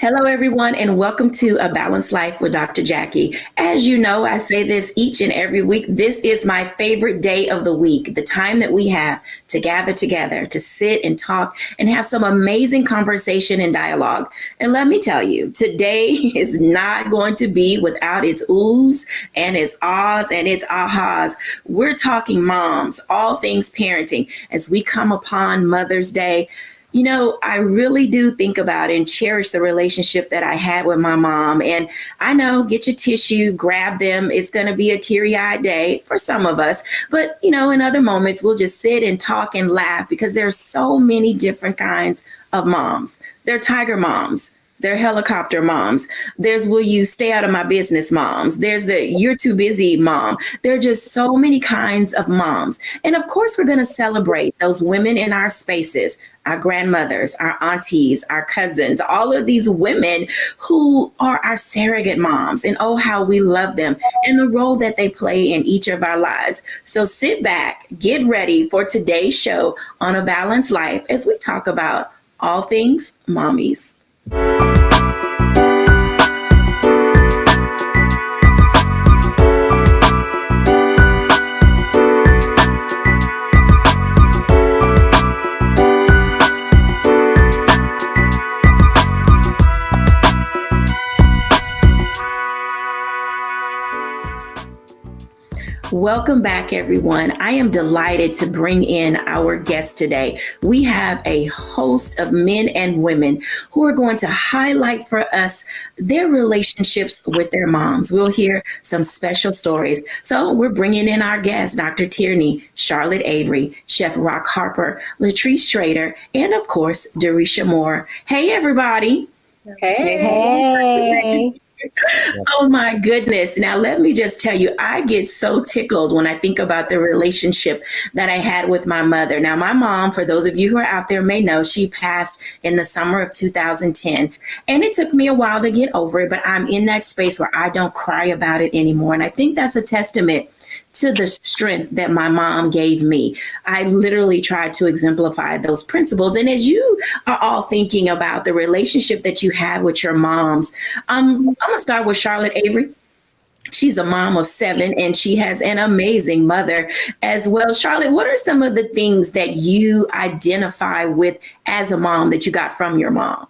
Hello, everyone, and welcome to A Balanced Life with Dr. Jacquie. As you know, I say this each and every week. This is my favorite day of the week, the time that we have to gather together, to sit and talk and have some amazing conversation and dialogue. And let me tell you, today is not going to be without its oohs and its ahs and its ahas. We're talking moms, all things parenting, as we come upon Mother's Day. You know, I really do think about and cherish the relationship that I had with my mom. And I know, get your tissue, grab them. It's going to be a teary-eyed day for some of us. But, you know, in other moments, we'll just sit and talk and laugh because there's so many different kinds of moms. They're tiger moms. They're helicopter moms. There's will you stay out of my business moms. There's the you're too busy mom. There are just so many kinds of moms. And of course, we're going to celebrate those women in our spaces, our grandmothers, our aunties, our cousins, all of these women who are our surrogate moms. And oh, how we love them and the role that they play in each of our lives. So sit back, get ready for today's show on A Balanced Life as we talk about all things mommies. Welcome back, everyone. I am delighted to bring in our guest today. We have a host of men and women who are going to highlight for us their relationships with their moms. We'll hear some special stories. So we're bringing in our guests, Dr. Tierney, Charlotte Avery, Chef Rock Harper, Latree Schrader, and of course, Derisha Moore. Hey, everybody. Hey. Oh my goodness. Now, let me just tell you, I get so tickled when I think about the relationship that I had with my mother. Now, my mom, for those of you who are out there may know, she passed in the summer of 2010. And it took me a while to get over it, but I'm in that space where I don't cry about it anymore. And I think that's a testament to the strength that my mom gave me. I literally tried to exemplify those principles. And as you are all thinking about the relationship that you have with your moms, I'm going to start with Charlotte Avery. She's a mom of 7 and she has an amazing mother as well. Charlotte, what are some of the things that you identify with as a mom that you got from your mom?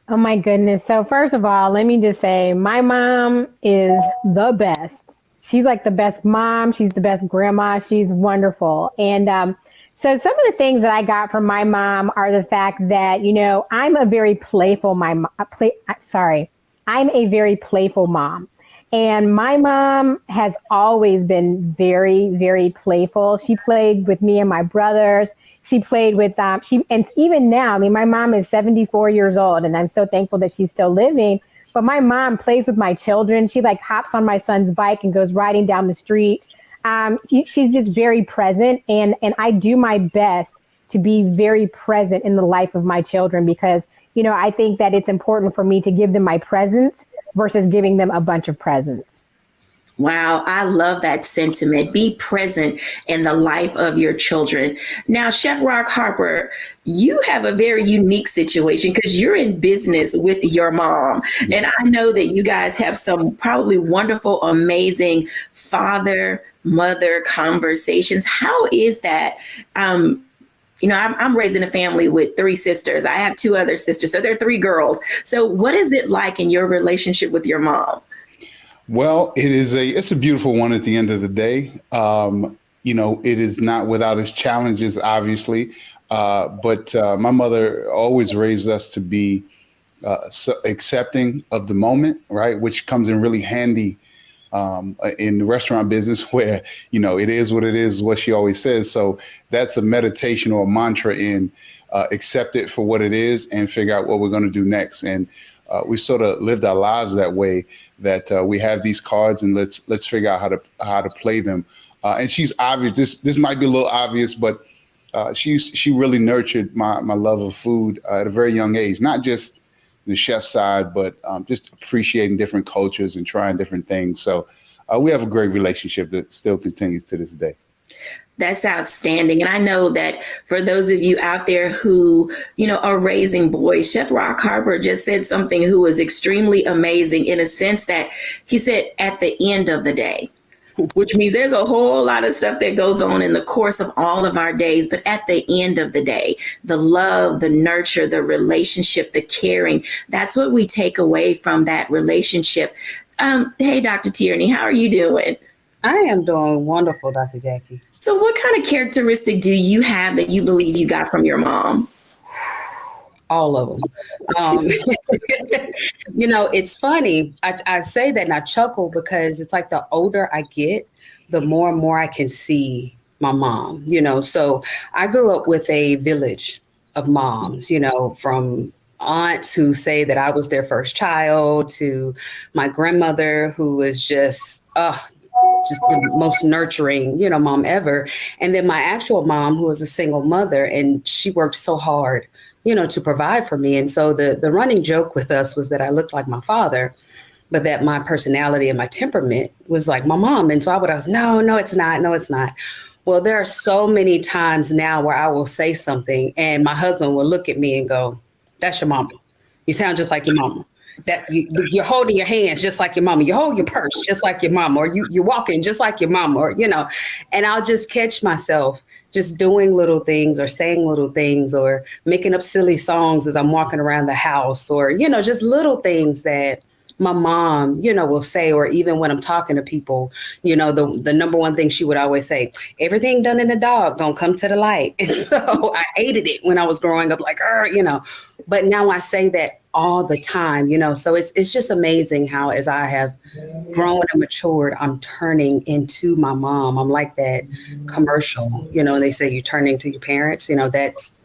Oh my goodness. So first of all, let me just say my mom is the best. She's like the best mom. She's the best grandma. She's wonderful. And so some of the things that I got from my mom are the fact that, you know, I'm a very playful mom. And my mom has always been very, very playful. She played with me and my brothers. She played with and even now, I mean, my mom is 74 years old and I'm so thankful that she's still living. But my mom plays with my children. She like hops on my son's bike and goes riding down the street. She's just very present. And I do my best to be very present in the life of my children because, you know, I think that it's important for me to give them my presence versus giving them a bunch of presents. Wow, I love that sentiment. Be present in the life of your children. Now, Chef Rock Harper, you have a very unique situation because you're in business with your mom. And I know that you guys have some probably wonderful, amazing father-mother conversations. How is that? You know, I'm raising a family with 3 sisters. I have 2 other sisters, so there are 3 girls. So what is it like in your relationship with your mom? Well, it's a beautiful one at the end of the day. You know, it is not without its challenges, obviously. But my mother always raised us to be accepting of the moment, right? Which comes in really handy in the restaurant business where, you know, it is what it is, what she always says. So that's a meditation or a mantra in accept it for what it is and figure out what we're going to do next. And we sort of lived our lives that way, that we have these cards and let's figure out how to play them. And she's obvious. This might be a little obvious, but she really nurtured my love of food at a very young age, not just the chef side, but just appreciating different cultures and trying different things. So we have a great relationship that still continues to this day. That's outstanding. And I know that for those of you out there who, are raising boys, Chef Rock Harper just said something who was extremely amazing in a sense that he said at the end of the day, which means there's a whole lot of stuff that goes on in the course of all of our days. But at the end of the day, the love, the nurture, the relationship, the caring, that's what we take away from that relationship. Hey, Dr. Tierney, how are you doing? I am doing wonderful, Dr. Jacquie. So what kind of characteristic do you have that you believe you got from your mom? All of them. It's funny. I say that and I chuckle because it's like the older I get, the more and more I can see my mom, So I grew up with a village of moms, from aunts who say that I was their first child to my grandmother who was just the most nurturing, mom ever. And then my actual mom, who was a single mother, and she worked so hard, to provide for me. And so the running joke with us was that I looked like my father, but that my personality and my temperament was like my mom. And so I would ask, no, it's not. No, it's not. Well, there are so many times now where I will say something and my husband will look at me and go, that's your mama. You sound just like your mama. That you're holding your hands just like your mama. You hold your purse just like your mama, or you're walking just like your mama, or, and I'll just catch myself just doing little things or saying little things or making up silly songs as I'm walking around the house or, just little things that my mom, will say, or even when I'm talking to people, the number one thing she would always say, everything done in the dog don't come to the light. And so I hated it when I was growing up, like, but now I say that all the time, so it's just amazing how as I have grown and matured, I'm turning into my mom. I'm like that commercial, and they say you turn into your parents,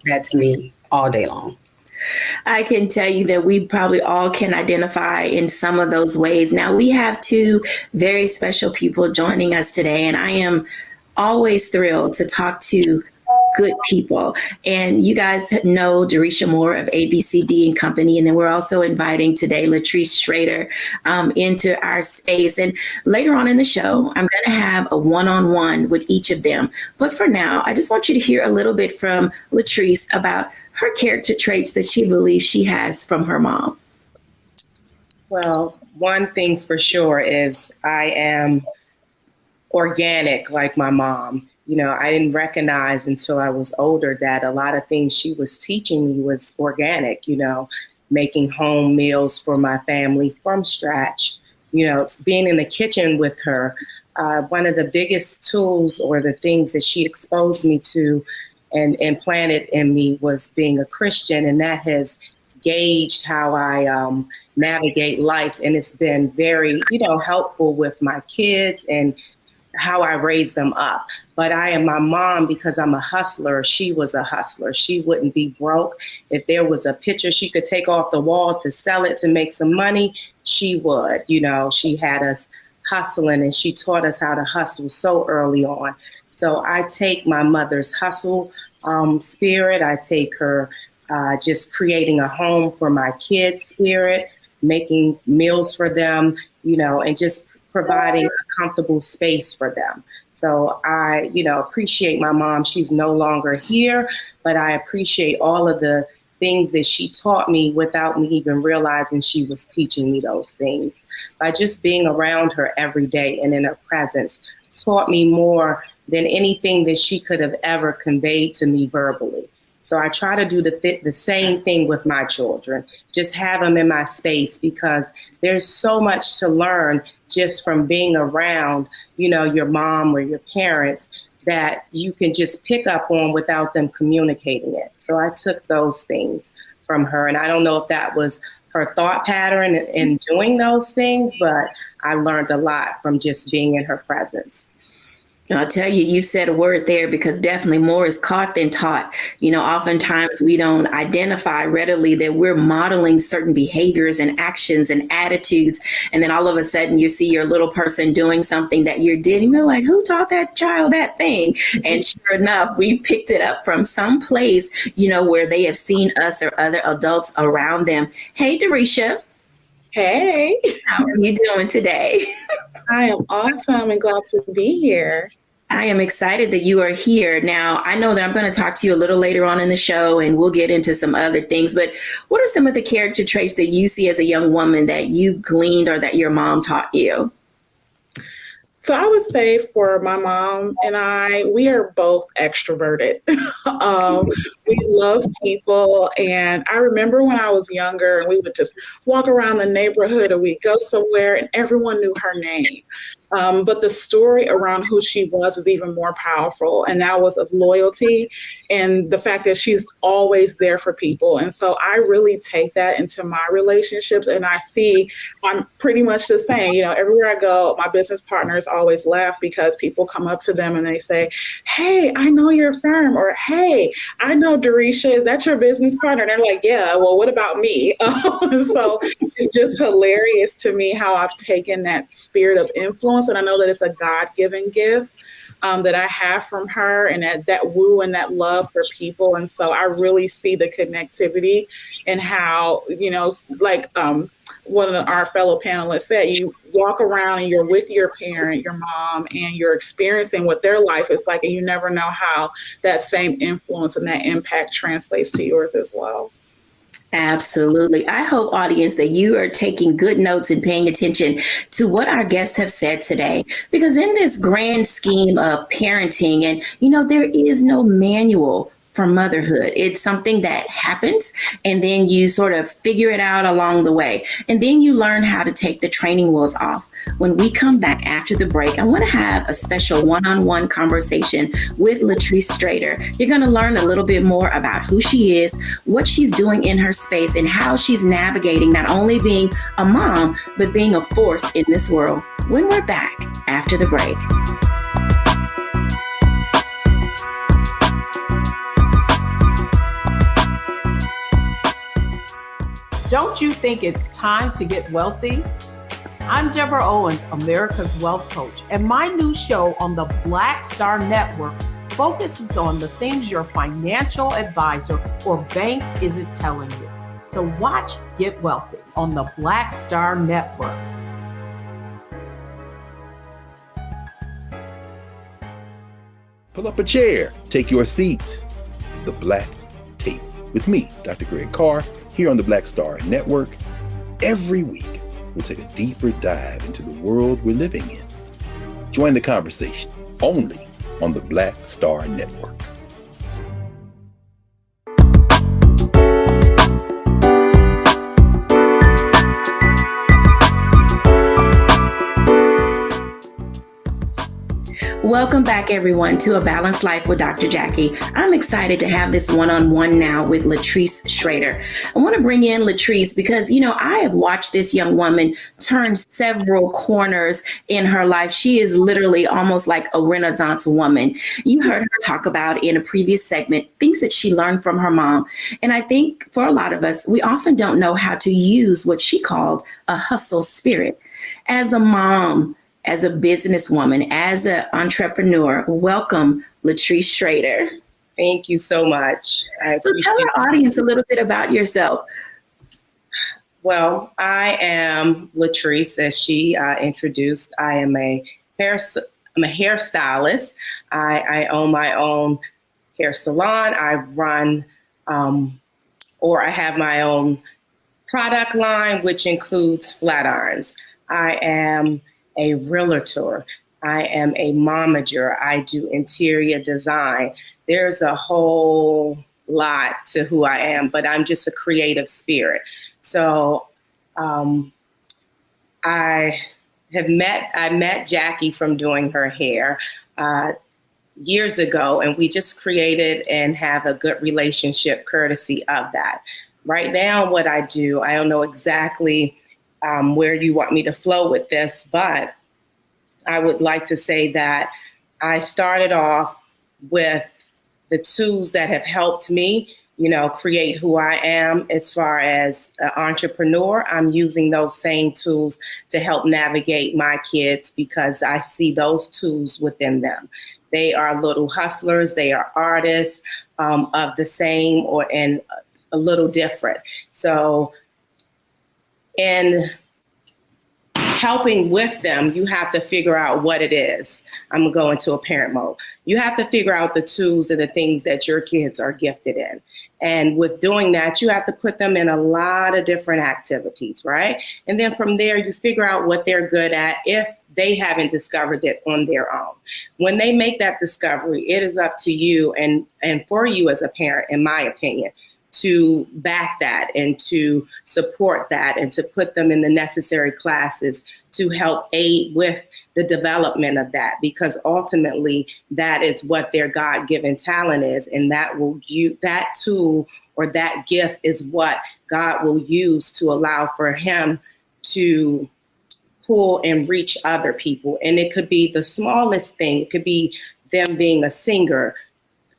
that's me all day long. I can tell you that we probably all can identify in some of those ways. Now, we have two very special people joining us today, and I am always thrilled to talk to good people. And you guys know Jerisha Moore of ABCD and Company. And then we're also inviting today Latree Schrader into our space. And later on in the show, I'm going to have a one-on-one with each of them. But for now, I just want you to hear a little bit from Latree about her character traits that she believes she has from her mom. Well, one thing's for sure is I am organic like my mom. I didn't recognize until I was older that a lot of things she was teaching me was organic, making home meals for my family from scratch, being in the kitchen with her. One of the biggest tools or the things that she exposed me to and implanted in me was being a Christian. And that has gauged how I navigate life. And it's been very, helpful with my kids and how I raised them up. But I am my mom because I'm a hustler. She was a hustler. She wouldn't be broke. If there was a picture she could take off the wall to sell it to make some money, she would. She had us hustling and she taught us how to hustle so early on. So I take my mother's hustle spirit. I take her just creating a home for my kids spirit, making meals for them, and just providing a comfortable space for them. So I, appreciate my mom. She's no longer here, but I appreciate all of the things that she taught me without me even realizing she was teaching me those things. By just being around her every day and in her presence taught me more than anything that she could have ever conveyed to me verbally. So I try to do the same thing with my children, just have them in my space because there's so much to learn just from being around, your mom or your parents that you can just pick up on without them communicating it. So I took those things from her. And I don't know if that was her thought pattern in doing those things, but I learned a lot from just being in her presence. I'll tell you, you said a word there because definitely more is caught than taught. Oftentimes we don't identify readily that we're modeling certain behaviors and actions and attitudes. And then all of a sudden you see your little person doing something that you did. And you're like, who taught that child that thing? And sure enough, we picked it up from some place, where they have seen us or other adults around them. Hey, Jerisha. Hey. How are you doing today? I am awesome and glad to be here. I am excited that you are here. Now, I know that I'm going to talk to you a little later on in the show and we'll get into some other things, but what are some of the character traits that you see as a young woman that you gleaned or that your mom taught you? So I would say for my mom and I, we are both extroverted. We love people. And I remember when I was younger and we would just walk around the neighborhood or we'd go somewhere and everyone knew her name. But the story around who she was is even more powerful. And that was of loyalty and the fact that she's always there for people. And so I really take that into my relationships. And I see I'm pretty much the same. You know, everywhere I go, my business partners always laugh because people come up to them and they say, "Hey, I know your firm," or "Hey, I know Dorisha. Is that your business partner?" And they're like, "Yeah, well, what about me?" So it's just hilarious to me how I've taken that spirit of influence. And I know that it's a God-given gift that I have from her, and that woo and that love for people. And so I really see the connectivity and how, you know, like one of our fellow panelists said, you walk around and you're with your parent, your mom, and you're experiencing what their life is like, and you never know how that same influence and that impact translates to yours as well. Absolutely. I hope, audience, that you are taking good notes and paying attention to what our guests have said today, because in this grand scheme of parenting, and, you know, there is no manual for motherhood. It's something that happens and then you sort of figure it out along the way. And then you learn how to take the training wheels off. When we come back after the break, I want to have a special one-on-one conversation with Latree Strader. You're going to learn a little bit more about who she is, what she's doing in her space, and how she's navigating not only being a mom, but being a force in this world. When we're back after the break. Don't you think it's time to get wealthy? I'm Deborah Owens, America's Wealth Coach, and my new show on the Black Star Network focuses on the things your financial advisor or bank isn't telling you. So watch Get Wealthy on the Black Star Network. Pull up a chair, take your seat. The Black Tape with me, Dr. Greg Carr, here on the Black Star Network. Every week, we'll take a deeper dive into the world we're living in. Join the conversation only on the Black Star Network. Welcome back, everyone, to A Balanced Life with Dr. Jacquie. I'm excited to have this one-on-one now with Latree Strader. I want to bring in Latree because, you know, I have watched this young woman turn several corners in her life. She is literally almost like a Renaissance woman. You heard her talk about in a previous segment things that she learned from her mom. And I think for a lot of us, we often don't know how to use what she called a hustle spirit. As a mom, as a businesswoman, as an entrepreneur, welcome, Latree Strader. Thank you so much. So tell our audience a little bit about yourself. Well, I am Latree, as she introduced. I am a hairstylist. I own my own hair salon. I run, or I have my own product line, which includes flat irons. I am a realtor. I am a momager. I do interior design. There's a whole lot to who I am, but I'm just a creative spirit. So I met Jackie from doing her hair years ago, and we just created and have a good relationship courtesy of that. Right now, what I do, I don't know exactly where you want me to flow with this, but I would like to say that I started off with the tools that have helped me, you know, create who I am as far as an entrepreneur. I'm using those same tools to help navigate my kids because I see those tools within them. They are little hustlers. They are artists of the same and a little different. So, and helping with them, you have to figure out what it is. I'm going to go into a parent mode. You have to figure out the tools and the things that your kids are gifted in. And with doing that, you have to put them in a lot of different activities, right? And then from there, you figure out what they're good at if they haven't discovered it on their own. When they make that discovery, it is up to you and for you as a parent, in my opinion, to back that and to support that and to put them in the necessary classes to help aid with the development of that, because ultimately that is what their God-given talent is, and that tool or that gift is what God will use to allow for him to pull and reach other people. And it could be the smallest thing. It could be them being a singer.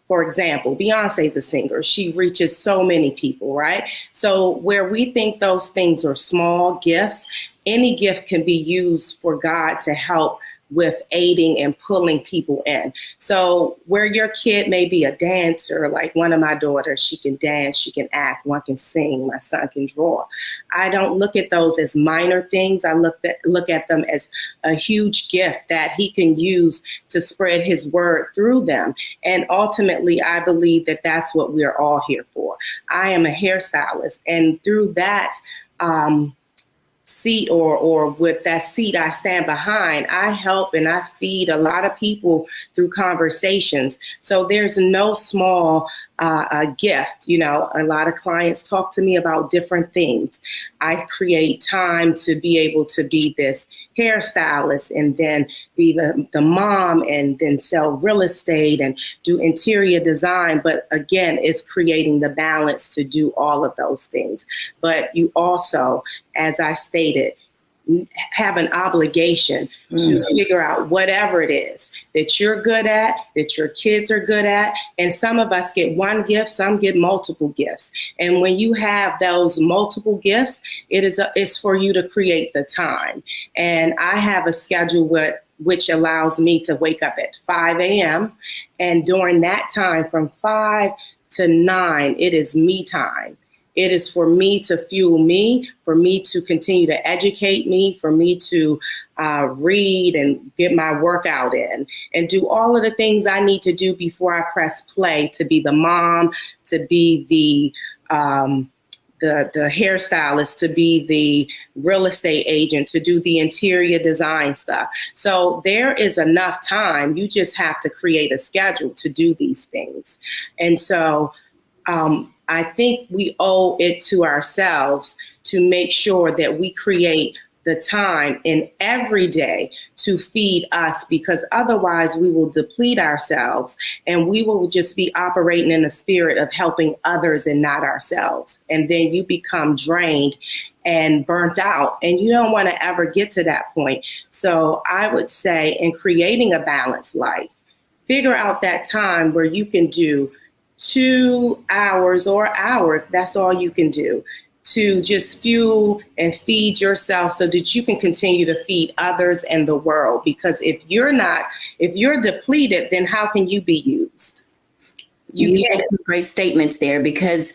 For example, Beyonce's a singer. She reaches so many people, right? So where we think those things are small gifts, any gift can be used for God to help with aiding and pulling people in. So where your kid may be a dancer, like one of my daughters, she can dance, she can act, one can sing, my son can draw. I don't look at those as minor things. I look at them as a huge gift that he can use to spread his word through them. And ultimately, I believe that that's what we're all here for. I am a hairstylist, and through that, seat or with that seat I stand behind, I help and I feed a lot of people through conversations. So there's no small gift. You know, a lot of clients talk to me about different things. I create time to be able to be this hairstylist and then be the mom and then sell real estate and do interior design. But again, it's creating the balance to do all of those things. But you also, as I stated, have an obligation to figure out whatever it is that you're good at, that your kids are good at. And some of us get one gift, some get multiple gifts. And when you have those multiple gifts, it's for you to create the time. And I have a schedule which allows me to wake up at 5 a.m. And during that time, from 5 to 9, it is me time. It is for me to fuel me, for me to continue to educate me, for me to read and get my workout in and do all of the things I need to do before I press play, to be the mom, to be the hairstylist, to be the real estate agent, to do the interior design stuff. So there is enough time. You just have to create a schedule to do these things. And so I think we owe it to ourselves to make sure that we create the time in every day to feed us, because otherwise we will deplete ourselves and we will just be operating in the spirit of helping others and not ourselves. And then you become drained and burnt out, and you don't want to ever get to that point. So I would say, in creating a balanced life, figure out that time where you can do 2 hours or an hour, that's all you can do, to just fuel and feed yourself so that you can continue to feed others and the world. Because if you're depleted, then how can you be used? You had some great statements there, because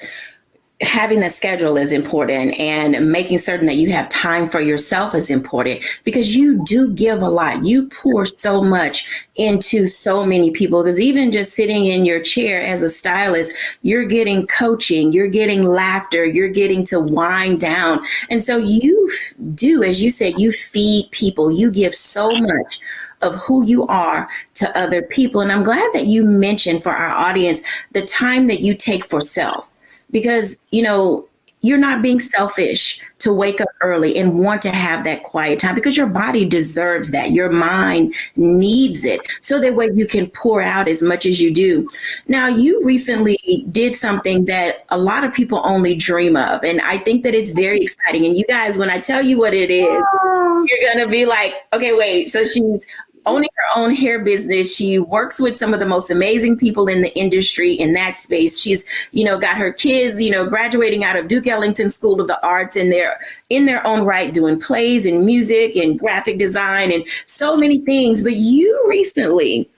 having a schedule is important, and making certain that you have time for yourself is important, because you do give a lot. You pour so much into so many people, because even just sitting in your chair as a stylist, you're getting coaching, you're getting laughter, you're getting to wind down. And so you do, as you said, you feed people, you give so much of who you are to other people. And I'm glad that you mentioned for our audience the time that you take for self. Because, you know, you're not being selfish to wake up early and want to have that quiet time, because your body deserves that. Your mind needs it, so that way you can pour out as much as you do. Now, you recently did something that a lot of people only dream of. And I think that it's very exciting. And you guys, when I tell you what it is, you're going to be like, okay, wait. So she's owning her own hair business. She works with some of the most amazing people in the industry in that space. She's, you know, got her kids, you know, graduating out of Duke Ellington School of the Arts, and they're in their own right doing plays and music and graphic design and so many things. But you recently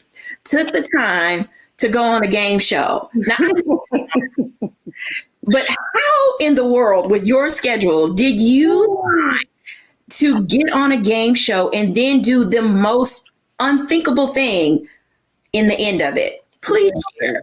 took the time to go on a game show. Now, but how in the world, with your schedule, did you find to get on a game show and then do the most unthinkable thing in the end of it? Please share.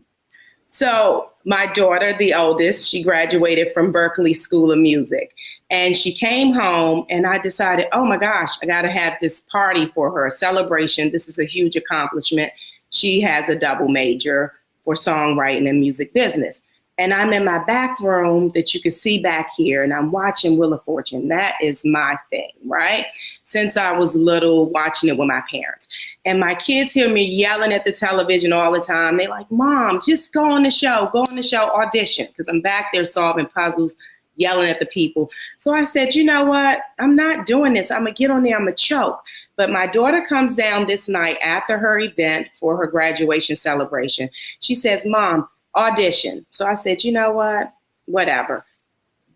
So my daughter, the oldest, she graduated from Berklee School of Music, and she came home and I decided, oh my gosh, I got to have this party for her, a celebration. This is a huge accomplishment. She has a double major for songwriting and music business. And I'm in my back room that you can see back here, and I'm watching Wheel of Fortune. That is my thing, right? Since I was little, watching it with my parents. And my kids hear me yelling at the television all the time. They like, Mom, just go on the show, audition. Because I'm back there solving puzzles, yelling at the people. So I said, you know what? I'm not doing this. I'm going to get on there. I'm going to choke. But my daughter comes down this night after her event for her graduation celebration. She says, Mom, audition. So I said, you know what? Whatever.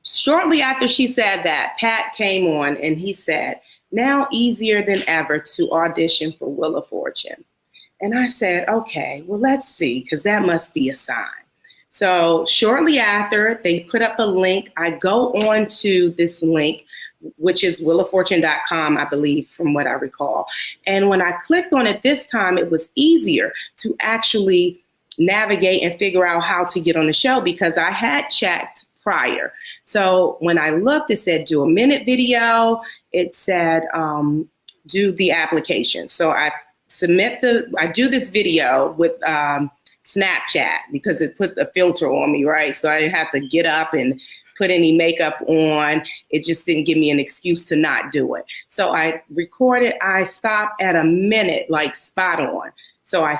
Shortly after she said that, Pat came on and he said, now easier than ever to audition for Wheel of Fortune. And I said, okay, well, let's see, because that must be a sign. So shortly after, they put up a link. I go on to this link, which is wheeloffortune.com, I believe, from what I recall. And when I clicked on it this time, it was easier to actually navigate and figure out how to get on the show because I had checked prior. So when I looked, it said do a minute video. It said do the application. So I do this video with Snapchat because it put the filter on me, right? So I didn't have to get up and put any makeup on. It just didn't give me an excuse to not do it. So I recorded, I stopped at a minute, like spot on. So I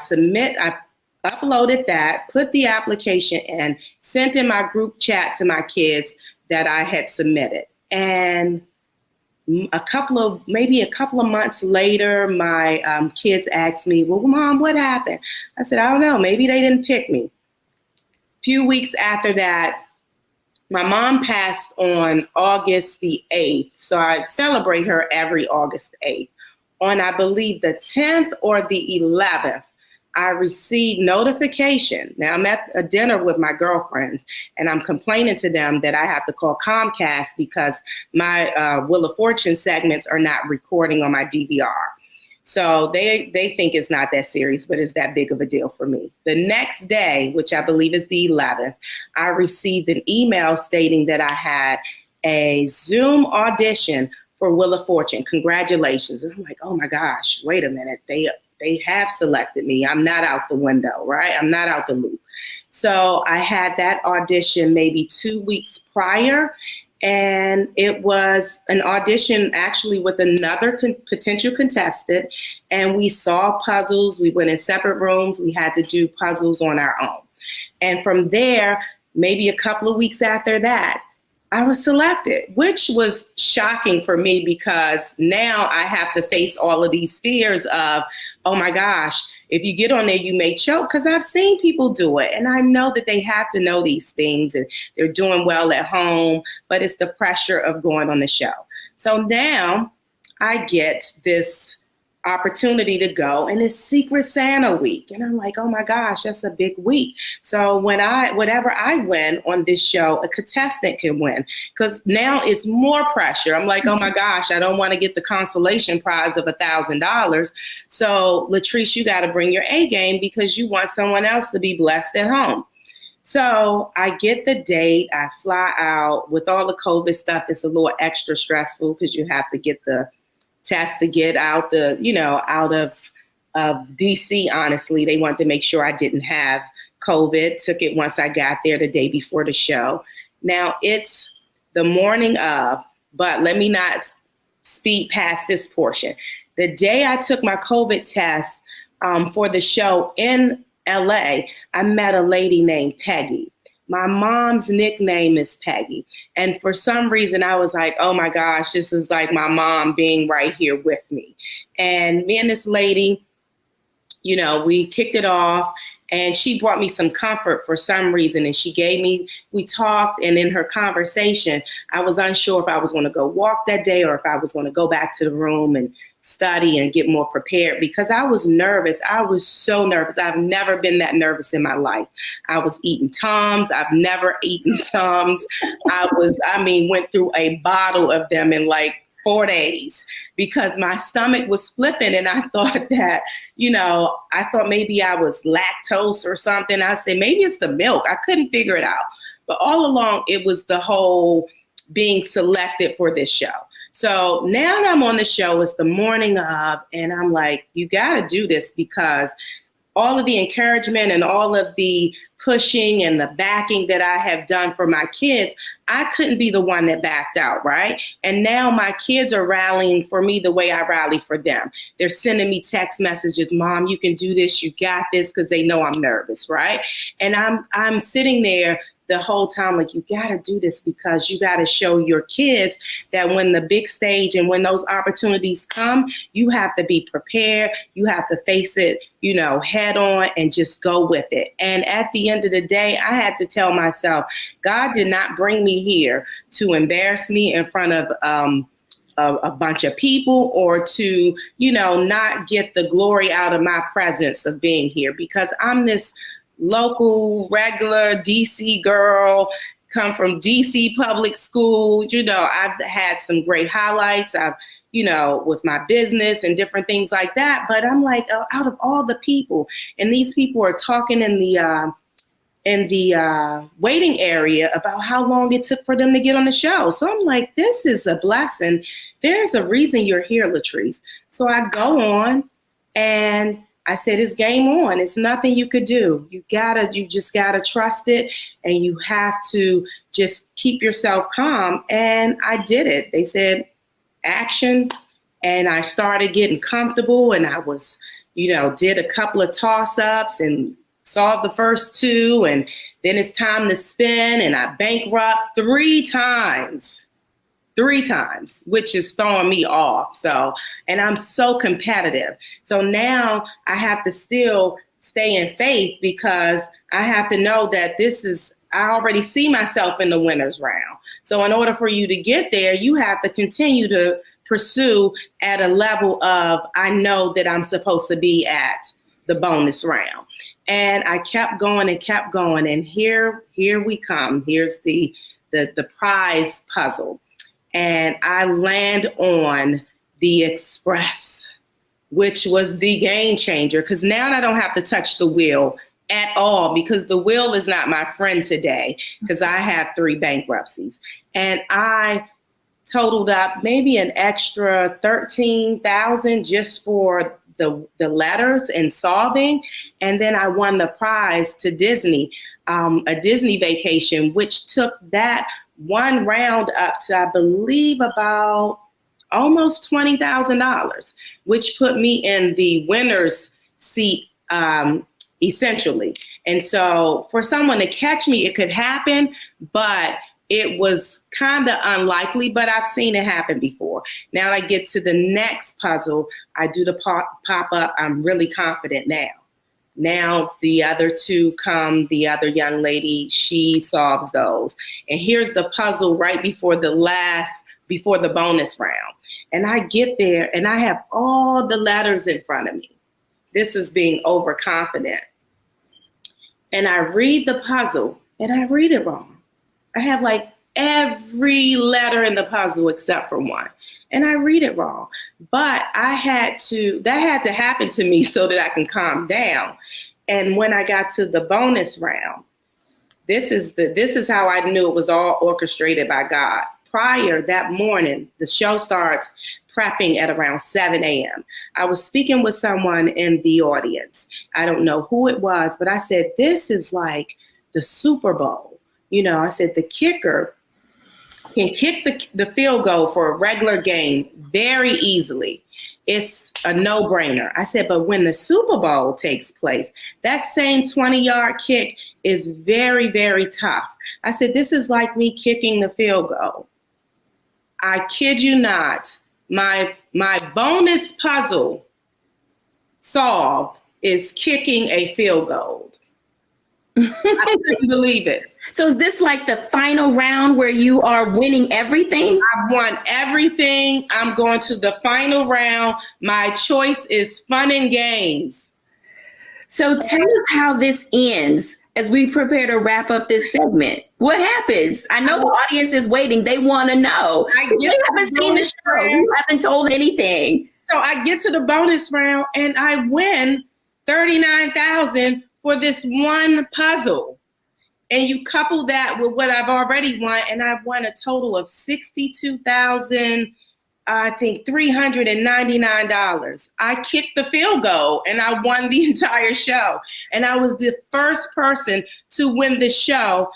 uploaded that, put the application in, sent in my group chat to my kids that I had submitted. And maybe a couple of months later, my kids asked me, well, Mom, what happened? I said, I don't know, maybe they didn't pick me. A few weeks after that, my mom passed on August the 8th. So I celebrate her every August 8th. On, I believe, the 10th or the 11th, I received notification. Now I'm at a dinner with my girlfriends and I'm complaining to them that I have to call Comcast because my Wheel of Fortune segments are not recording on my DVR. So they think it's not that serious, but it's that big of a deal for me. The next day, which I believe is the 11th, I received an email stating that I had a Zoom audition for Wheel of Fortune. Congratulations. And I'm like, oh my gosh, wait a minute. They have selected me. I'm not out the window, right? I'm not out the loop. So I had that audition maybe 2 weeks prior, and it was an audition actually with another potential contestant, and we saw puzzles. We went in separate rooms. We had to do puzzles on our own. And from there, maybe a couple of weeks after that, I was selected, which was shocking for me because now I have to face all of these fears of, oh my gosh, if you get on there, you may choke, because I've seen people do it. And I know that they have to know these things and they're doing well at home, but it's the pressure of going on the show. So now I get this opportunity to go, and it's Secret Santa week. And I'm like, oh my gosh, that's a big week. So whatever I win on this show, a contestant can win, because now it's more pressure. I'm like, oh my gosh, I don't want to get the consolation prize of $1,000. So Latree, you got to bring your A game because you want someone else to be blessed at home. So I get the date, I fly out. With all the COVID stuff, it's a little extra stressful because you have to get the test to get out out of DC. Honestly, they wanted to make sure I didn't have COVID. Took it once I got there the day before the show. Now it's the morning of, but let me not speed past this portion. The day I took my COVID test for the show in LA, I met a lady named Peggy. My mom's nickname is Peggy. And for some reason, I was like, oh my gosh, this is like my mom being right here with me. And me and this lady, we kicked it off, and she brought me some comfort for some reason. And we talked, and in her conversation, I was unsure if I was going to go walk that day or if I was going to go back to the room and study and get more prepared, because I was nervous. I was so nervous. I've never been that nervous in my life. I was eating Tums. I've never eaten Tums. Went through a bottle of them in like 4 days because my stomach was flipping, and I thought that, I thought maybe I was lactose or something. I said, maybe it's the milk. I couldn't figure it out. But all along, it was the whole being selected for this show. So now that I'm on the show, it's the morning of, and I'm like, you got to do this, because all of the encouragement and all of the pushing and the backing that I have done for my kids, I couldn't be the one that backed out, right? And now my kids are rallying for me the way I rally for them. They're sending me text messages, Mom, you can do this, you got this, because they know I'm nervous, right? And I'm sitting there the whole time, like, you got to do this, because you got to show your kids that when the big stage and when those opportunities come, you have to be prepared. You have to face it, head on, and just go with it. And at the end of the day, I had to tell myself, God did not bring me here to embarrass me in front of a bunch of people, or to, not get the glory out of my presence of being here, because I'm this local, regular DC girl, come from DC public school. I've had some great highlights. I've, with my business and different things like that. But I'm like, out of all the people, and these people are talking in the waiting area about how long it took for them to get on the show. So I'm like, this is a blessing. There's a reason you're here, Latree. So I go on, and I said, it's game on. It's nothing you could do. You just gotta trust it, and you have to just keep yourself calm. And I did it. They said, action. And I started getting comfortable, and I was, did a couple of toss-ups and solved the first 2. And then it's time to spin, and I bankrupt 3 times. 3 times, which is throwing me off. So, and I'm so competitive. So now I have to still stay in faith, because I have to know that I already see myself in the winner's round. So in order for you to get there, you have to continue to pursue at a level of, I know that I'm supposed to be at the bonus round. And I kept going and kept going. And here we come. Here's the prize puzzle. And I land on the Express, which was the game changer, because now I don't have to touch the wheel at all, because the wheel is not my friend today, because I have 3 bankruptcies. And I totaled up maybe an extra $13,000 just for the letters and solving. And then I won the prize to Disney, a Disney vacation, which took that one round up to, I believe, about almost $20,000, which put me in the winner's seat, essentially. And so for someone to catch me, it could happen, but it was kind of unlikely, but I've seen it happen before. Now I get to the next puzzle. I do the pop-up. I'm really confident now. Now the other 2 come, the other young lady, she solves those. And here's the puzzle right before the bonus round. And I get there, and I have all the letters in front of me. This is being overconfident. And I read the puzzle, and I read it wrong. I have like every letter in the puzzle except for one. And I read it wrong. But that had to happen to me so that I can calm down. And when I got to the bonus round, this is how I knew it was all orchestrated by God. Prior that morning, the show starts prepping at around 7 a.m. I was speaking with someone in the audience. I don't know who it was, but I said, this is like the Super Bowl. I said, the kicker can kick the field goal for a regular game very easily. It's a no-brainer. I said, but when the Super Bowl takes place, that same 20-yard kick is very, very tough. I said, this is like me kicking the field goal. I kid you not. My bonus puzzle solve is kicking a field goal. I couldn't believe it. So is this like the final round where you are winning everything? I've won everything. I'm going to the final round. My choice is fun and games. So tell us how this ends. as we prepare to wrap up this segment? What happens? I know the audience is waiting. They want to know. We haven't seen the show. We haven't told anything. So I get to the bonus round and I win $39,000 for this one puzzle. And you couple that with what I've already won, and I've won a total of $62,000. I think $399. I kicked the field goal and I won the entire show. And I was the first person to win the show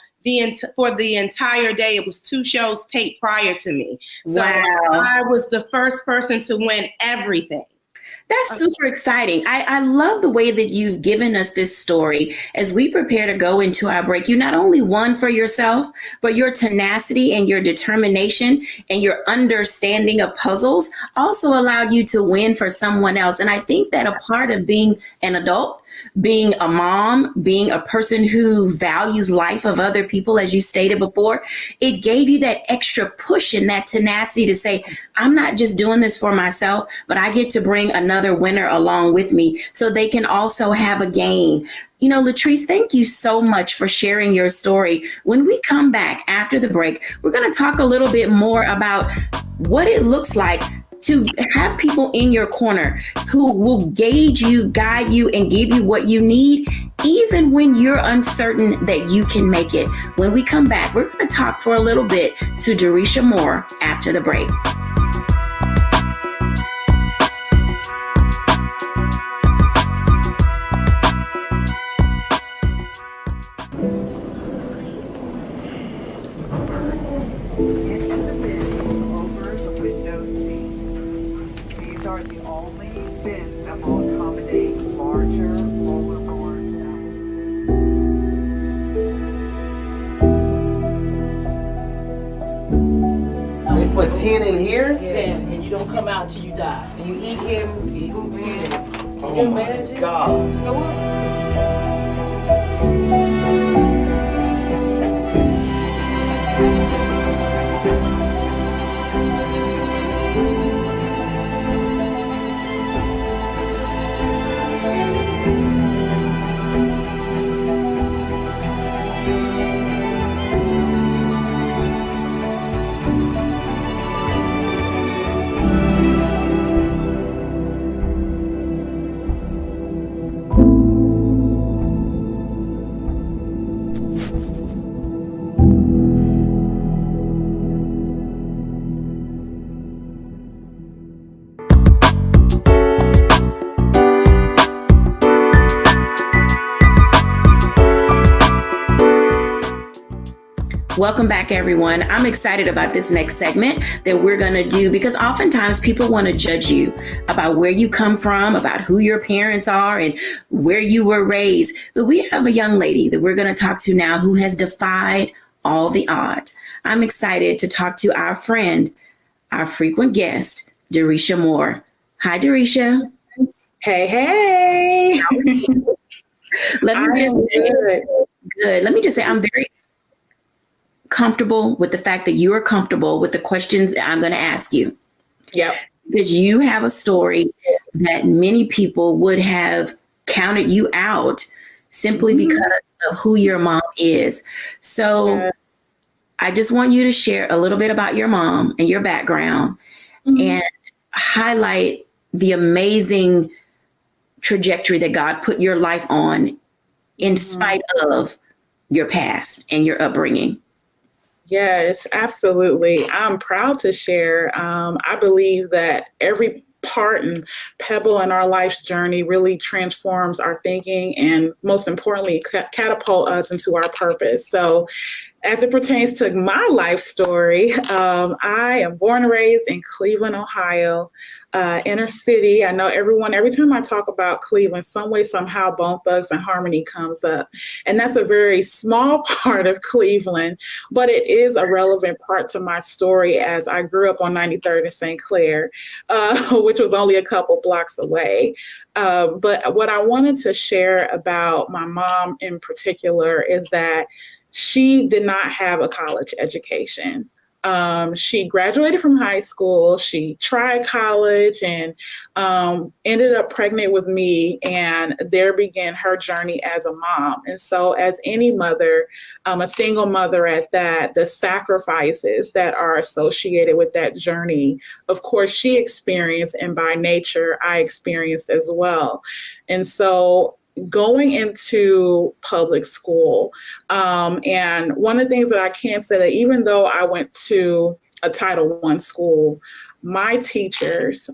for the entire day. It was 2 shows taped prior to me. So I was the first person to win everything. That's super exciting. I love the way that you've given us this story. As we prepare to go into our break, you not only won for yourself, but your tenacity and your determination and your understanding of puzzles also allowed you to win for someone else. And I think that a part of being an adult, being a mom, being a person who values life of other people, as you stated before, it gave you that extra push and that tenacity to say, I'm not just doing this for myself, but I get to bring another winner along with me so they can also have a gain. You know, Latree, thank you so much for sharing your story. When we come back after the break, we're going to talk a little bit more about what it looks like to have people in your corner who will gauge you, guide you, and give you what you need, even when you're uncertain that you can make it. When we come back, we're going to talk for a little bit to Derisha Moore after the break. Put 10 in here? 10, and you don't come out till you die. And you eat him, you eat 10. Oh my God. Welcome back, everyone. I'm excited about this next segment that we're going to do because oftentimes people want to judge you about where you come from, about who your parents are and where you were raised. But we have a young lady that we're going to talk to now who has defied all the odds. I'm excited to talk to our friend, our frequent guest, Derisha Moore. Hi, Derisha. Hey, hey. Let me just say, I'm very comfortable with the fact that you are comfortable with the questions that I'm going to ask you. Yep. Because you have a story that many people would have counted you out simply because of who your mom is. So I just want you to share a little bit about your mom and your background and highlight the amazing trajectory that God put your life on in spite of your past and your upbringing. Yes, absolutely. I'm proud to share. I believe that every part and pebble in our life's journey really transforms our thinking and most importantly, catapult us into our purpose. So as it pertains to my life story, I am born and raised in Cleveland, Ohio, inner city. I know every time I talk about Cleveland, some way, somehow, Bone Thugs and Harmony comes up. And that's a very small part of Cleveland, but it is a relevant part to my story as I grew up on 93rd and St. Clair, which was only a couple blocks away. But what I wanted to share about my mom in particular is that she did not have a college education. She graduated from high school. She tried college and ended up pregnant with me. And there began her journey as a mom. And so as any mother, a single mother at that, the sacrifices that are associated with that journey, of course, she experienced, and by nature, I experienced as well. And so going into public school, and one of the things that I can say that even though I went to a Title I school, my teachers,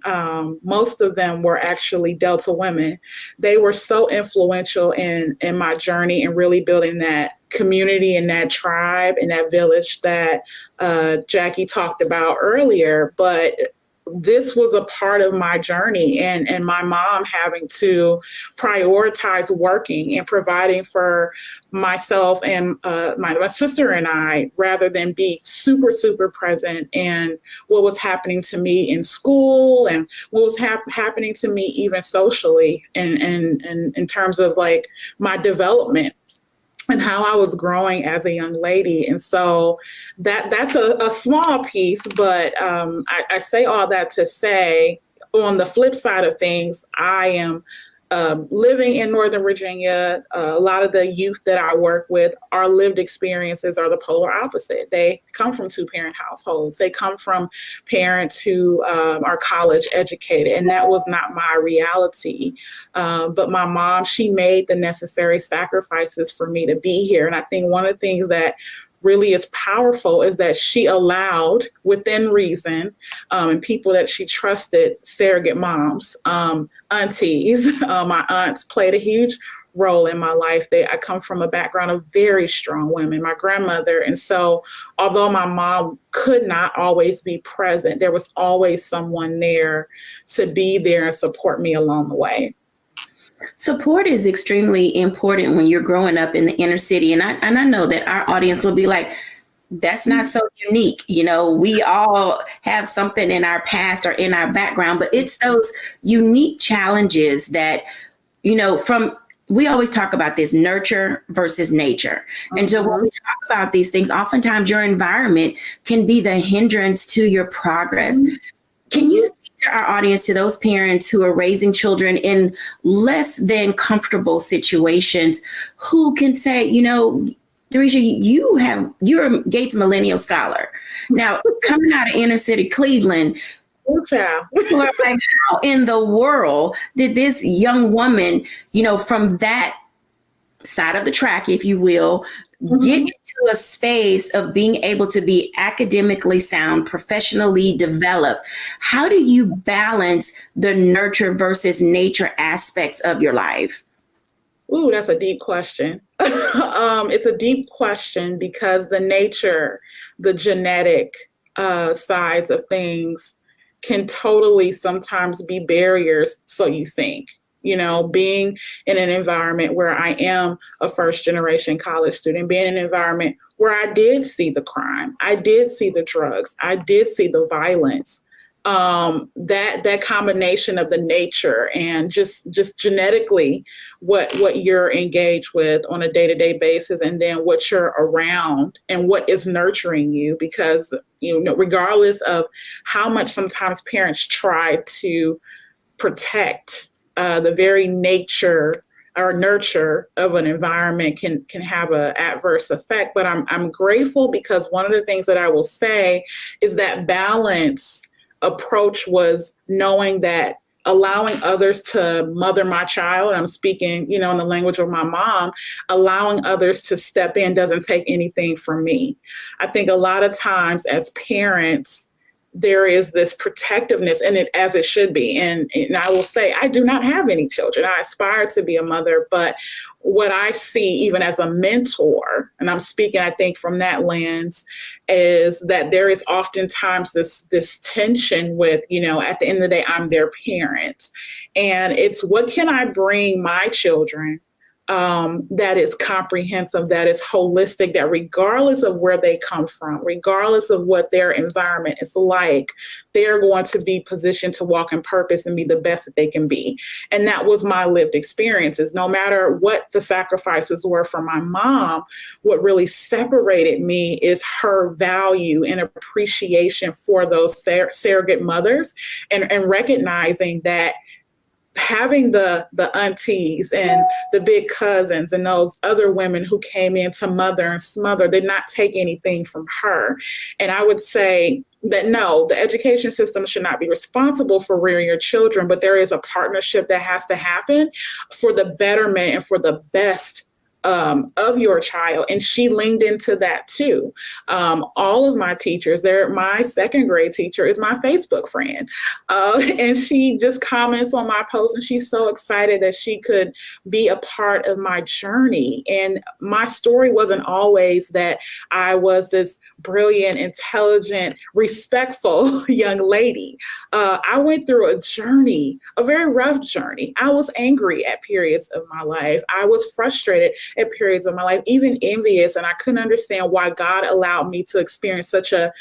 most of them were actually Delta women. They were so influential in my journey and really building that community and that tribe and that village that Jacquie talked about earlier. But this was a part of my journey, and my mom having to prioritize working and providing for myself and my sister and I, rather than be super, super present in what was happening to me in school and what was happening to me even socially and in terms of like my development and how I was growing as a young lady. And so that's a small piece, but I say all that to say, on the flip side of things, I am living in Northern Virginia. A lot of the youth that I work with, our lived experiences are the polar opposite. They come from two-parent households. They come from parents who are college educated, and that was not my reality. But my mom, she made the necessary sacrifices for me to be here. And I think one of the things that really is powerful is that she allowed, within reason, and people that she trusted, surrogate moms, aunties. My aunts played a huge role in my life. I come from a background of very strong women, my grandmother. And so although my mom could not always be present, there was always someone there to be there and support me along the way. Support is extremely important when you're growing up in the inner city. And I know that our audience will be like, that's not so unique. You know, we all have something in our past or in our background, but it's those unique challenges that, you know, we always talk about this nurture versus nature. And so when we talk about these things, oftentimes your environment can be the hindrance to your progress. Can you speak to our audience, to those parents who are raising children in less than comfortable situations, who can say, you know, Dereisha, you're a Gates Millennial Scholar. Now, coming out of inner city Cleveland, people are like, how in the world did this young woman, you know, from that side of the track, if you will, get into a space of being able to be academically sound, professionally developed? How do you balance the nurture versus nature aspects of your life? Ooh, that's a deep question. It's a deep question because the nature, the genetic sides of things can totally sometimes be barriers, so you think. You know, being in an environment where I am a first generation college student, being in an environment where I did see the crime, I did see the drugs, I did see the violence, that combination of the nature and just genetically what you're engaged with on a day-to-day basis, and then what you're around and what is nurturing you, because, you know, regardless of how much sometimes parents try to protect the very nature or nurture of an environment can have an adverse effect. But I'm grateful, because one of the things that I will say is that balance approach was knowing that allowing others to mother my child, I'm speaking, you know, in the language of my mom, allowing others to step in doesn't take anything from me. I think a lot of times as parents, there is this protectiveness in it, as it should be. And I will say, I do not have any children. I aspire to be a mother, but what I see even as a mentor, and I'm speaking, I think, from that lens, is that there is oftentimes this tension with, you know, at the end of the day, I'm their parent. And it's, what can I bring my children that is comprehensive, that is holistic, that regardless of where they come from, regardless of what their environment is like, they're going to be positioned to walk in purpose and be the best that they can be. And that was my lived experiences. No matter what the sacrifices were for my mom, what really separated me is her value and appreciation for those surrogate mothers, and recognizing that having the aunties and the big cousins and those other women who came in to mother and smother did not take anything from her. And I would say that no, the education system should not be responsible for rearing your children, but there is a partnership that has to happen for the betterment and for the best of your child. And she leaned into that too. All of my teachers, my second grade teacher is my Facebook friend. And she just comments on my posts, and she's so excited that she could be a part of my journey. And my story wasn't always that I was this brilliant, intelligent, respectful young lady. I went through a journey, a very rough journey. I was angry at periods of my life. I was frustrated at periods of my life, even envious. And I couldn't understand why God allowed me to experience such a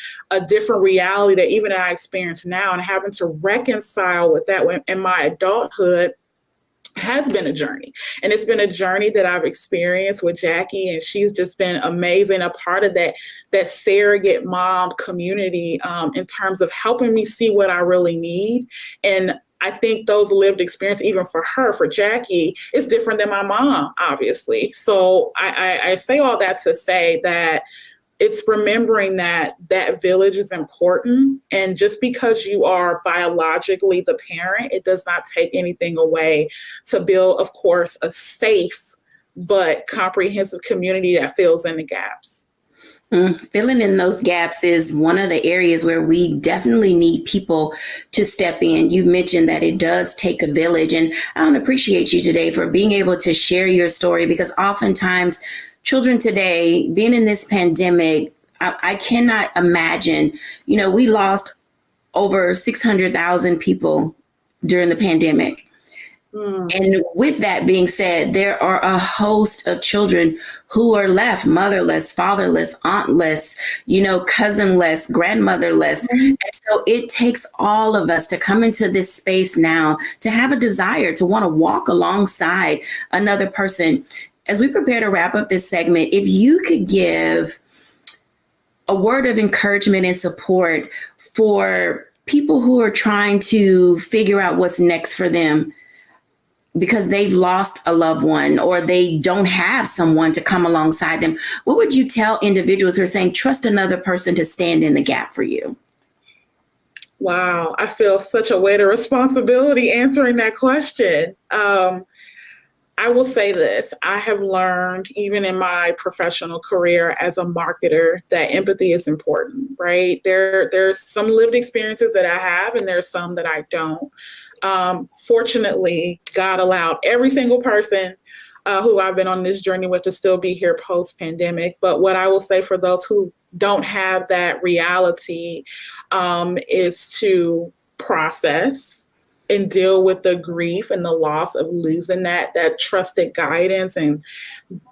different reality that even I experience now, and having to reconcile with that in my adulthood has been a journey. And it's been a journey that I've experienced with Jacquie, and she's just been amazing, a part of that surrogate mom community in terms of helping me see what I really need. And I think those lived experience, even for her, for Jacquie, is different than my mom, obviously. So I say all that to say that it's remembering that village is important. And just because you are biologically the parent, it does not take anything away to build, of course, a safe but comprehensive community that fills in the gaps. Filling in those gaps is one of the areas where we definitely need people to step in. You mentioned that it does take a village, and I want to appreciate you today for being able to share your story, because oftentimes children today, being in this pandemic, I cannot imagine, we lost over 600,000 people during the pandemic. And with that being said, there are a host of children who are left motherless, fatherless, auntless, cousinless, grandmotherless. And so it takes all of us to come into this space now to have a desire to want to walk alongside another person. As we prepare to wrap up this segment, if you could give a word of encouragement and support for people who are trying to figure out what's next for them, because they've lost a loved one or they don't have someone to come alongside them, what would you tell individuals who are saying, trust another person to stand in the gap for you? Wow, I feel such a weight of responsibility answering that question. I will say this. I have learned, even in my professional career as a marketer, that empathy is important, right? There's some lived experiences that I have, and there's some that I don't. Fortunately, God allowed every single person who I've been on this journey with to still be here post-pandemic. But what I will say for those who don't have that reality is to process and deal with the grief and the loss of losing that trusted guidance and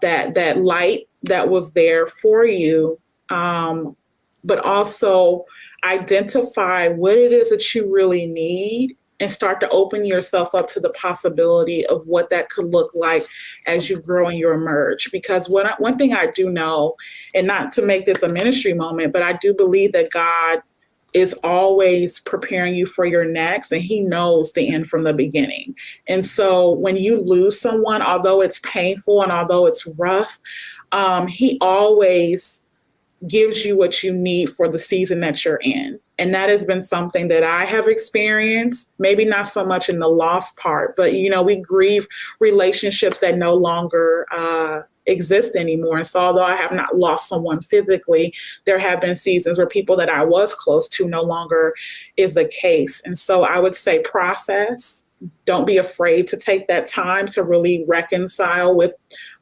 that light that was there for you. But also identify what it is that you really need and start to open yourself up to the possibility of what that could look like as you grow and you emerge. Because one thing I do know, and not to make this a ministry moment, but I do believe that God is always preparing you for your next, and he knows the end from the beginning. And so when you lose someone, although it's painful and although it's rough, he always gives you what you need for the season that you're in. And that has been something that I have experienced, maybe not so much in the loss part, but, we grieve relationships that no longer exist anymore. And so although I have not lost someone physically, there have been seasons where people that I was close to no longer is the case. And so I would say process. Don't be afraid to take that time to really reconcile with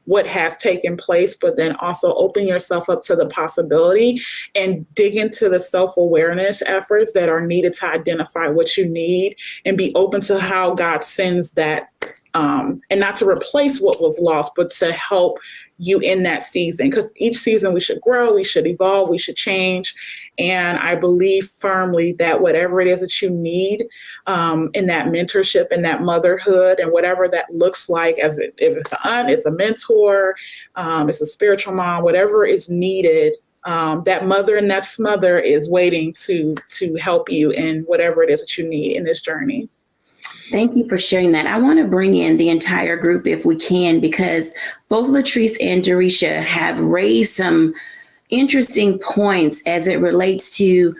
what has taken place, but then also open yourself up to the possibility and dig into the self-awareness efforts that are needed to identify what you need and be open to how God sends that and not to replace what was lost, but to help you in that season. Because each season we should grow, we should evolve, we should change. And I believe firmly that whatever it is that you need in that mentorship and that motherhood and whatever that looks like, if it's an aunt, it's a mentor, it's a spiritual mom, whatever is needed, that mother and that smother is waiting to help you in whatever it is that you need in this journey. Thank you for sharing that. I want to bring in the entire group if we can, because both Latrice and Jerisha have raised some interesting points as it relates to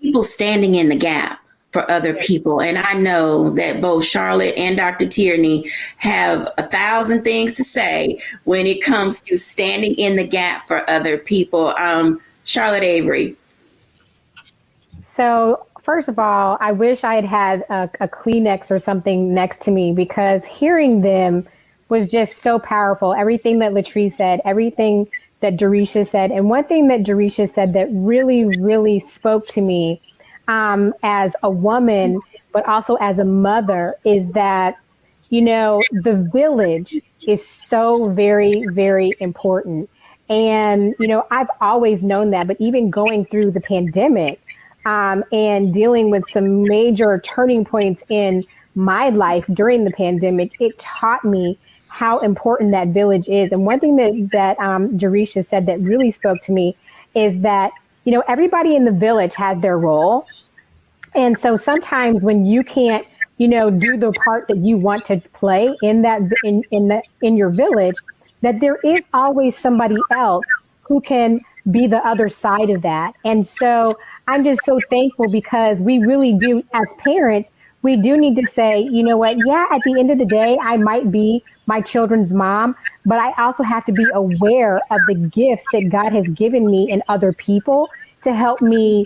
people standing in the gap for other people. And I know that both Charlotte and Dr. Tierney have 1,000 things to say when it comes to standing in the gap for other people. Charlotte Avery. So first of all, I wish I had a Kleenex or something next to me, because hearing them was just so powerful. Everything that Latree said, everything that Jerisha said. And one thing that Jerisha said that really, really spoke to me as a woman, but also as a mother, is that, the village is so very, very important. And, I've always known that, but even going through the pandemic, and dealing with some major turning points in my life during the pandemic, it taught me how important that village is. And one thing that Jerisha said that really spoke to me is that, everybody in the village has their role. And so sometimes when you can't, do the part that you want to play in your village, that there is always somebody else who can be the other side of that. And so I'm just so thankful, because we really do, as parents, we do need to say, you know what, yeah, at the end of the day, I might be my children's mom, but I also have to be aware of the gifts that God has given me in other people to help me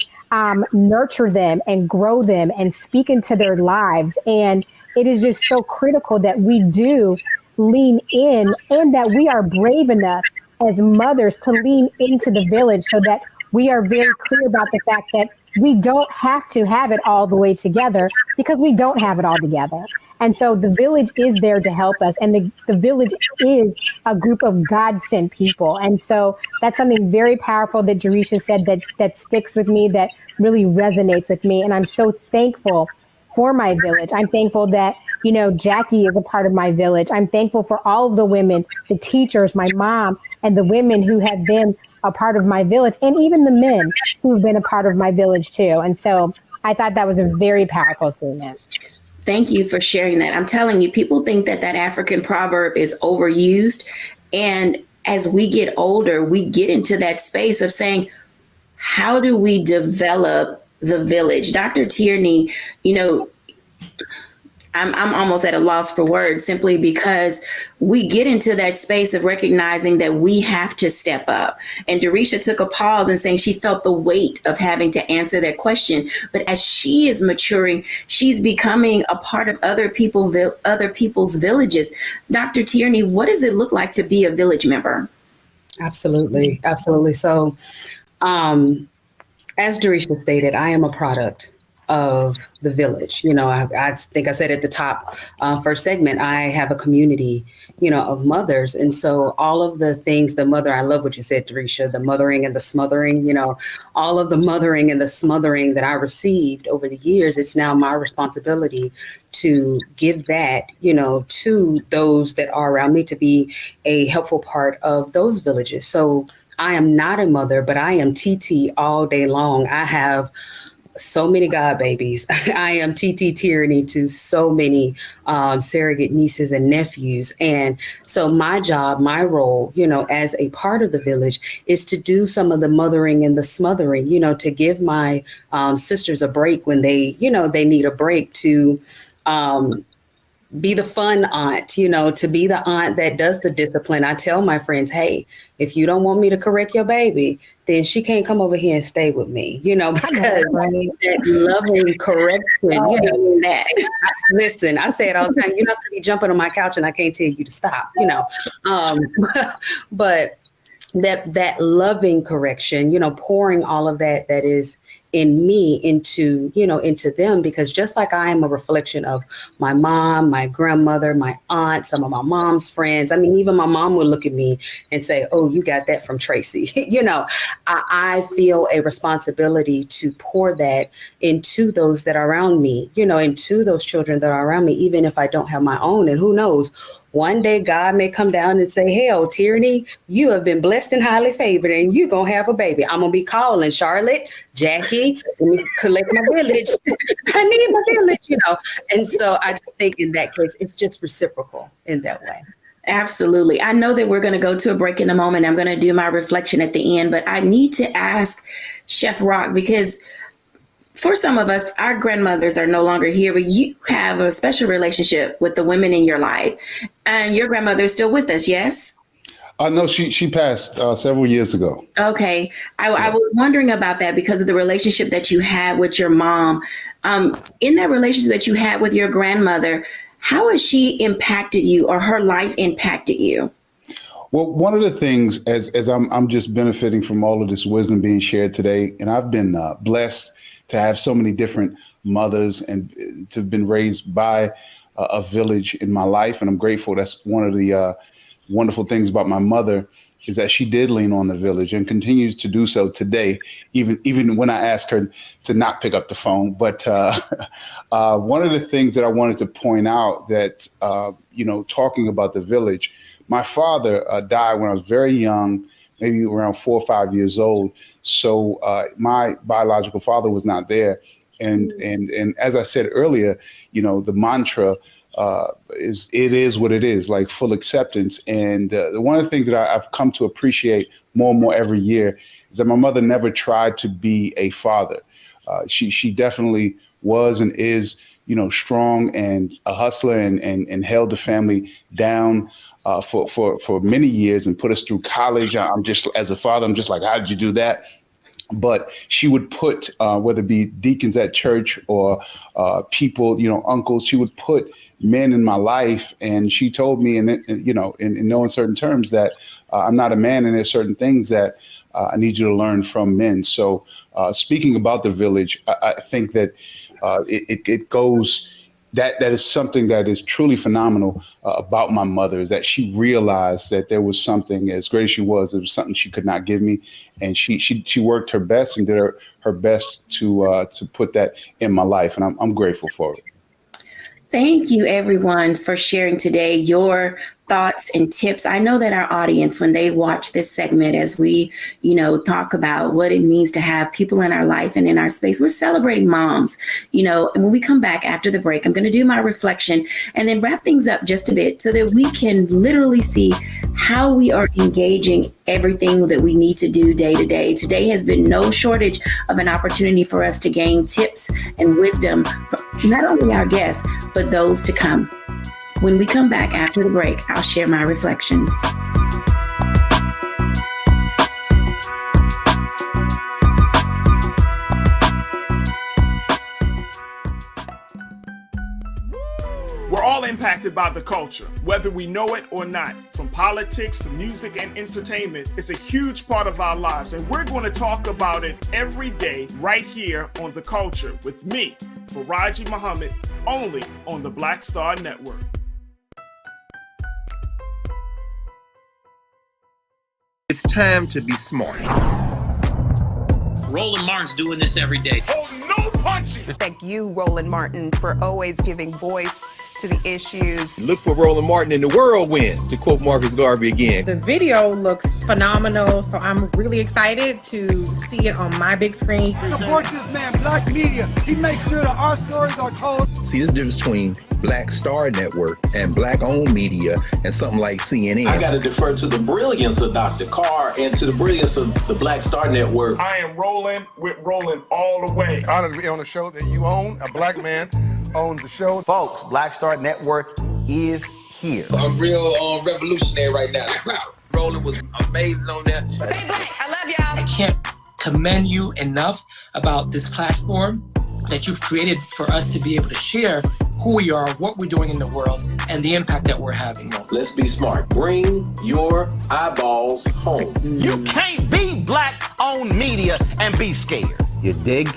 nurture them and grow them and speak into their lives. And it is just so critical that we do lean in, and that we are brave enough as mothers to lean into the village, so that we are very clear about the fact that we don't have to have it all the way together, because we don't have it all together. And so the village is there to help us. And the village is a group of God-sent people. And so that's something very powerful that Jerisha said that sticks with me, that really resonates with me. And I'm so thankful for my village. I'm thankful that, Jacquie is a part of my village. I'm thankful for all of the women, the teachers, my mom, and the women who have been a part of my village, and even the men who've been a part of my village too. And so I thought that was a very powerful statement. Thank you for sharing that. I'm telling you, people think that African proverb is overused. And as we get older, we get into that space of saying, how do we develop the village? Dr. Tierney, I'm almost at a loss for words, simply because we get into that space of recognizing that we have to step up. And Jerisha took a pause and saying she felt the weight of having to answer that question. But as she is maturing, she's becoming a part of other people's villages. Dr. Tierney, what does it look like to be a village member? Absolutely. Absolutely. So, as Jerisha stated, I am a product of the village. I think I said at the top, first segment, I have a community, of mothers. And so all of the things, I love what you said, Jerisha, the mothering and the smothering, all of the mothering and the smothering that I received over the years, it's now my responsibility to give that, to those that are around me, to be a helpful part of those villages. So I am not a mother, but I am TT all day long. I have so many God babies. I am TT Tierney to so many surrogate nieces and nephews. And so my job, my role, as a part of the village, is to do some of the mothering and the smothering, to give my sisters a break when they need a break, to be the fun aunt, to be the aunt that does the discipline. I tell my friends, hey, if you don't want me to correct your baby, then she can't come over here and stay with me, because that loving correction, listen, I say it all the time, you don't have to be jumping on my couch and I can't tell you to stop, but that loving correction, pouring all of that is in me into them, because just like I am a reflection of my mom, my grandmother, my aunt, some of my mom's friends. I mean, even my mom would look at me and say, "Oh, you got that from Tracy." I feel a responsibility to pour that into those that are around me, into those children that are around me, even if I don't have my own. And who knows, one day God may come down and say, "Hell, Tierney, you have been blessed and highly favored, and you're going to have a baby." I'm going to be calling Charlotte, Jackie, let me collect my village. I need my village, And so I just think in that case, it's just reciprocal in that way. Absolutely. I know that we're going to go to a break in a moment. I'm going to do my reflection at the end, but I need to ask Chef Rock, because for some of us, our grandmothers are no longer here, but you have a special relationship with the women in your life, and your grandmother is still with us, yes? No, she passed several years ago. Okay. I was wondering about that because of the relationship that you had with your mom. In that relationship that you had with your grandmother, how has she impacted you, or her life impacted you? Well, one of the things, as I'm just benefiting from all of this wisdom being shared today, and I've been blessed to have so many different mothers and to have been raised by a village in my life. And I'm grateful. That's one of the wonderful things about my mother, is that she did lean on the village and continues to do so today, even when I ask her to not pick up the phone. But one of the things that I wanted to point out that, talking about the village, my father died when I was very young, maybe around 4 or 5 years old. So my biological father was not there. And as I said earlier, the mantra is what it is, like full acceptance. And one of the things that I've come to appreciate more and more every year is that my mother never tried to be a father. She definitely was and is, strong and a hustler and held the family down for many years and put us through college. As a father, I'm just like, how did you do that? But she would put, whether it be deacons at church or people, uncles, she would put men in my life. And she told me, in no uncertain terms, that I'm not a man, and there's certain things that I need you to learn from men. So speaking about the village, I think that it goes. That is something that is truly phenomenal about my mother, is that she realized that there was something, as great as she was, there was something she could not give me. And she worked her best and did her best to put that in my life. And I'm grateful for it. Thank you, everyone, for sharing today your thoughts and tips. I know that our audience, when they watch this segment, as we, talk about what it means to have people in our life and in our space, we're celebrating moms, and when we come back after the break, I'm going to do my reflection and then wrap things up just a bit so that we can literally see how we are engaging everything that we need to do day to day. Today has been no shortage of an opportunity for us to gain tips and wisdom from not only our guests, but those to come. When we come back after the break, I'll share my reflections. We're all impacted by the culture, whether we know it or not. From politics to music and entertainment, it's a huge part of our lives, and we're going to talk about it every day right here on The Culture with me, Faraji Muhammad, only on the Black Star Network. It's time to be smart. Roland Martin's doing this every day. Oh, no punches! Thank you, Roland Martin, for always giving voice to the issues. Look for Roland Martin in the whirlwind, to quote Marcus Garvey again. The video looks phenomenal, so I'm really excited to see it on my big screen. Support this man, Black Media. He makes sure that our stories are told. See, this difference between Black Star Network and Black-owned media and something like CNN. I got to defer to the brilliance of Dr. Carr and to the brilliance of the Black Star Network. I am rolling with Roland all the way. Honored to be on a show that you own. A black man owns the show. Folks, Black Star Network is here. I'm real revolutionary right now. Roland was amazing on there. Hey, Black, I love y'all. I can't commend you enough about this platform that you've created for us to be able to share who we are, what we're doing in the world, and the impact that we're having. Let's be smart. Bring your eyeballs home. You can't be Black-owned media and be scared. You dig?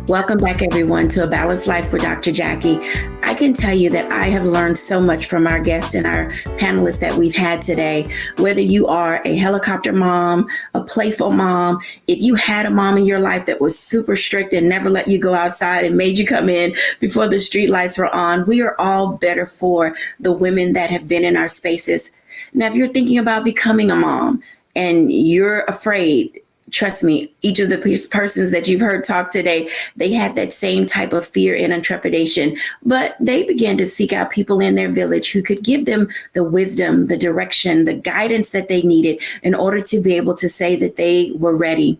Welcome back, everyone, to A Balanced Life with Dr. Jacquie. I can tell you that I have learned so much from our guests and our panelists that we've had today. Whether you are a helicopter mom, a playful mom, if you had a mom in your life that was super strict and never let you go outside and made you come in before the street lights were on, we are all better for the women that have been in our spaces. Now, if you're thinking about becoming a mom and you're afraid, trust me, each of the persons that you've heard talk today, they had that same type of fear and trepidation, but they began to seek out people in their village who could give them the wisdom, the direction, the guidance that they needed in order to be able to say that they were ready.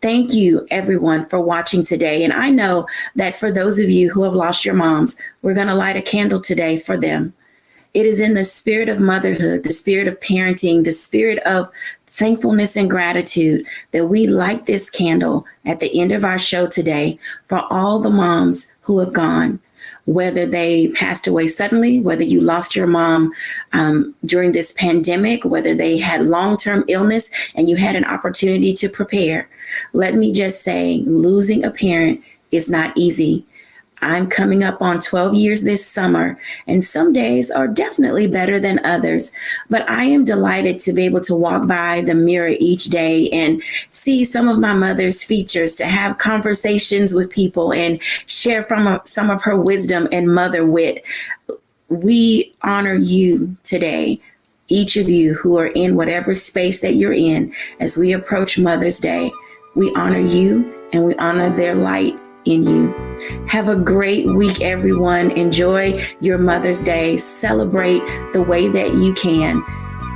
Thank you, everyone, for watching today. And I know that for those of you who have lost your moms, we're going to light a candle today for them. It is in the spirit of motherhood, the spirit of parenting, the spirit of thankfulness and gratitude that we light this candle at the end of our show today for all the moms who have gone, whether they passed away suddenly, whether you lost your mom during this pandemic, whether they had long-term illness and you had an opportunity to prepare. Let me just say, losing a parent is not easy. I'm coming up on 12 years this summer, and some days are definitely better than others. But I am delighted to be able to walk by the mirror each day and see some of my mother's features, to have conversations with people and share from some of her wisdom and mother wit. We honor you today, each of you who are in whatever space that you're in as we approach Mother's Day. We honor you and we honor their light in you. Have a great week, everyone. Enjoy your Mother's Day. Celebrate the way that you can.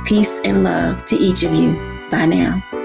Peace and love to each of you. Bye now.